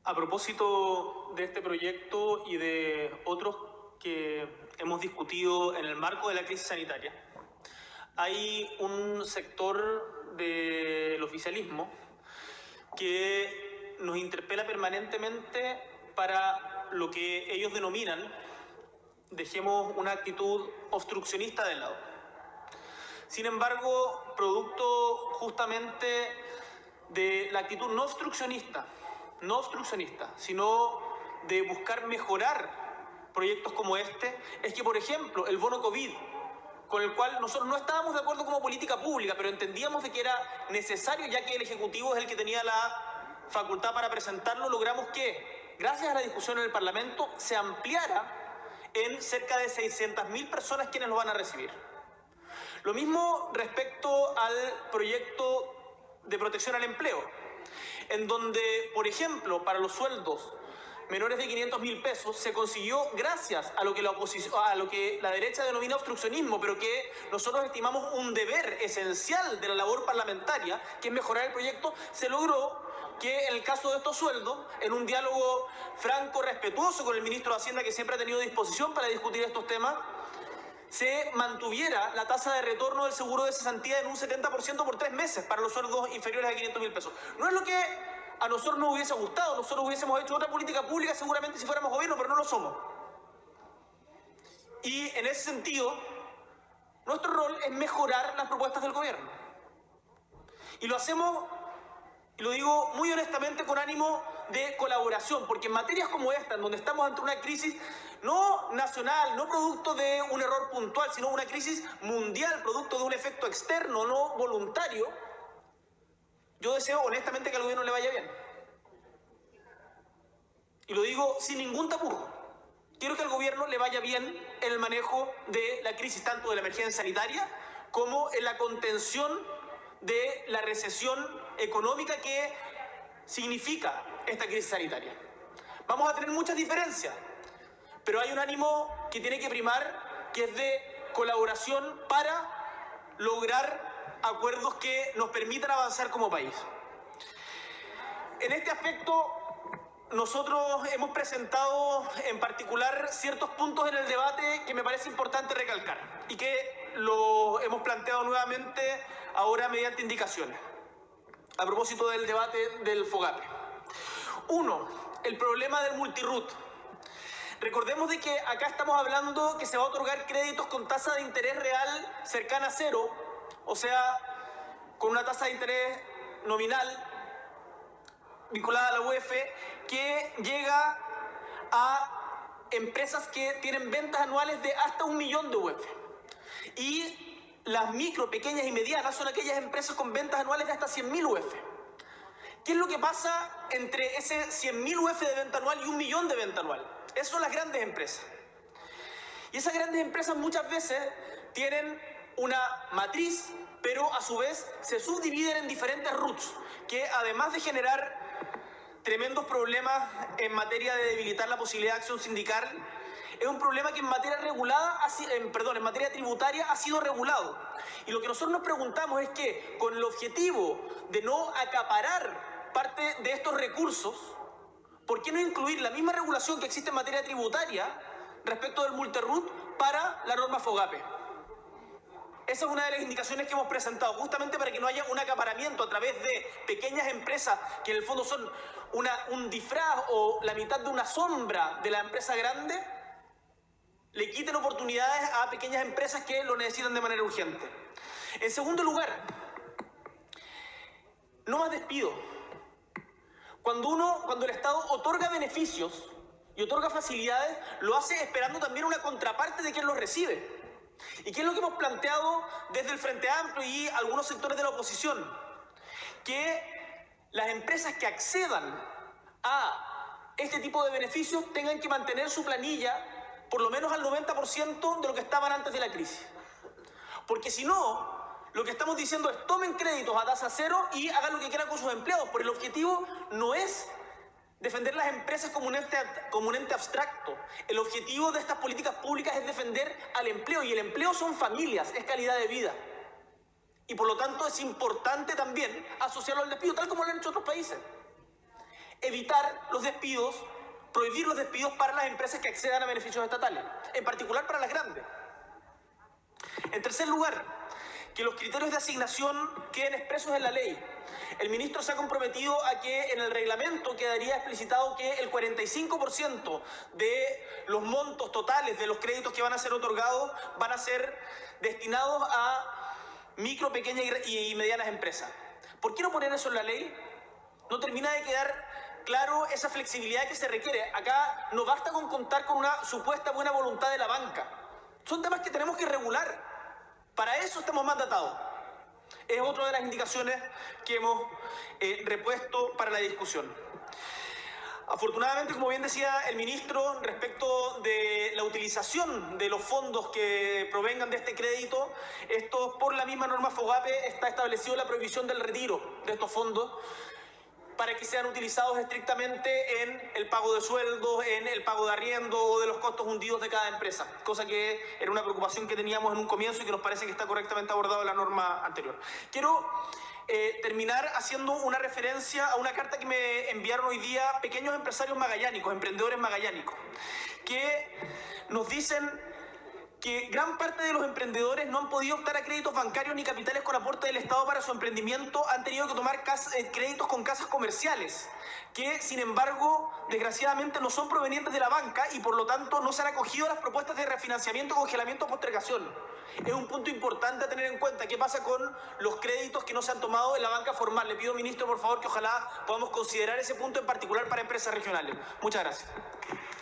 A propósito de este proyecto y de otros que hemos discutido en el marco de la crisis sanitaria, hay un sector del oficialismo que nos interpela permanentemente para lo que ellos denominan, dejemos una actitud obstruccionista de lado. Sin embargo, producto justamente de la actitud no obstruccionista, sino de buscar mejorar proyectos como este, es que, por ejemplo, el bono COVID, con el cual nosotros no estábamos de acuerdo como política pública, pero entendíamos de que era necesario, ya que el Ejecutivo es el que tenía la facultad para presentarlo, logramos que, gracias a la discusión en el Parlamento, se ampliara en cerca de 600.000 personas quienes lo van a recibir. Lo mismo respecto al proyecto de protección al empleo, en donde, por ejemplo, para los sueldos menores de 500.000 pesos se consiguió gracias a lo que la derecha denomina obstruccionismo, pero que nosotros estimamos un deber esencial de la labor parlamentaria, que es mejorar el proyecto. Se logró que en el caso de estos sueldos, en un diálogo franco, respetuoso con el ministro de Hacienda, que siempre ha tenido disposición para discutir estos temas, se mantuviera la tasa de retorno del seguro de cesantía en un 70% por 3 meses para los sueldos inferiores a 500.000 pesos. No es lo que a nosotros nos hubiese gustado, nosotros hubiésemos hecho otra política pública seguramente si fuéramos gobierno, pero no lo somos. Y en ese sentido, nuestro rol es mejorar las propuestas del gobierno. Y lo hacemos, y lo digo muy honestamente, con ánimo de colaboración, porque en materias como esta, en donde estamos ante una crisis no nacional, no producto de un error puntual, sino una crisis mundial, producto de un efecto externo, no voluntario, yo deseo honestamente que al gobierno le vaya bien. Y lo digo sin ningún tapujo. Quiero que al gobierno le vaya bien en el manejo de la crisis, tanto de la emergencia sanitaria como en la contención de la recesión económica que significa esta crisis sanitaria. Vamos a tener muchas diferencias, pero hay un ánimo que tiene que primar, que es de colaboración para lograr acuerdos que nos permitan avanzar como país. En este aspecto, nosotros hemos presentado en particular ciertos puntos en el debate que me parece importante recalcar y que lo hemos planteado nuevamente ahora mediante indicaciones a propósito del debate del FOGAPE. Uno, el problema del multirut. Recordemos de que acá estamos hablando que se va a otorgar créditos con tasa de interés real cercana a cero, o sea, con una tasa de interés nominal vinculada a la UEF, que llega a empresas que tienen ventas anuales de hasta 1 millón de UEF. Y las micro, pequeñas y medianas son aquellas empresas con ventas anuales de hasta 100.000 UEF. ¿Qué es lo que pasa entre ese 100.000 UEF de venta anual y 1 millón de venta anual? Esas son las grandes empresas. Y esas grandes empresas muchas veces tienen una matriz, pero a su vez se subdividen en diferentes RUTs, que además de generar tremendos problemas en materia de debilitar la posibilidad de acción sindical, es un problema que en materia tributaria ha sido regulado. Y lo que nosotros nos preguntamos es que, con el objetivo de no acaparar parte de estos recursos, ¿por qué no incluir la misma regulación que existe en materia tributaria respecto del multirut para la norma FOGAPE? Esa es una de las indicaciones que hemos presentado, justamente para que no haya un acaparamiento a través de pequeñas empresas que en el fondo son un disfraz o la mitad de una sombra de la empresa grande, le quiten oportunidades a pequeñas empresas que lo necesitan de manera urgente. En segundo lugar, no más despido. Cuando el Estado otorga beneficios y otorga facilidades, lo hace esperando también una contraparte de quien los recibe. ¿Y qué es lo que hemos planteado desde el Frente Amplio y algunos sectores de la oposición? Que las empresas que accedan a este tipo de beneficios tengan que mantener su planilla por lo menos al 90% de lo que estaban antes de la crisis. Porque si no, lo que estamos diciendo es tomen créditos a tasa cero y hagan lo que quieran con sus empleados, porque el objetivo no es defender las empresas como un ente abstracto. El objetivo de estas políticas públicas es defender al empleo, y el empleo son familias, es calidad de vida. Y por lo tanto es importante también asociarlo al despido, tal como lo han hecho otros países. evitar los despidos, prohibir los despidos para las empresas que accedan a beneficios estatales, en particular para las grandes. En tercer lugar, que los criterios de asignación queden expresos en la ley. El ministro se ha comprometido a que en el reglamento quedaría explicitado que el 45% de los montos totales de los créditos que van a ser otorgados van a ser destinados a micro, pequeñas y medianas empresas. ¿Por qué no poner eso en la ley? No termina de quedar claro esa flexibilidad que se requiere. Acá no basta con contar con una supuesta buena voluntad de la banca. Son temas que tenemos que regular. Para eso estamos mandatados. Es otra de las indicaciones que hemos repuesto para la discusión. Afortunadamente, como bien decía el ministro, respecto de la utilización de los fondos que provengan de este crédito, esto por la misma norma FOGAPE está establecido la prohibición del retiro de estos fondos para que sean utilizados estrictamente en el pago de sueldos, en el pago de arriendo o de los costos hundidos de cada empresa, cosa que era una preocupación que teníamos en un comienzo y que nos parece que está correctamente abordado en la norma anterior. Quiero terminar haciendo una referencia a una carta que me enviaron hoy día pequeños empresarios magallánicos, emprendedores magallánicos, que nos dicen que gran parte de los emprendedores no han podido optar a créditos bancarios ni capitales con aporte del Estado para su emprendimiento, han tenido que tomar créditos con casas comerciales, que sin embargo, desgraciadamente no son provenientes de la banca y por lo tanto no se han acogido a las propuestas de refinanciamiento, congelamiento o postergación. Es un punto importante a tener en cuenta. ¿Qué pasa con los créditos que no se han tomado en la banca formal? Le pido, ministro, por favor, que ojalá podamos considerar ese punto en particular para empresas regionales. Muchas gracias.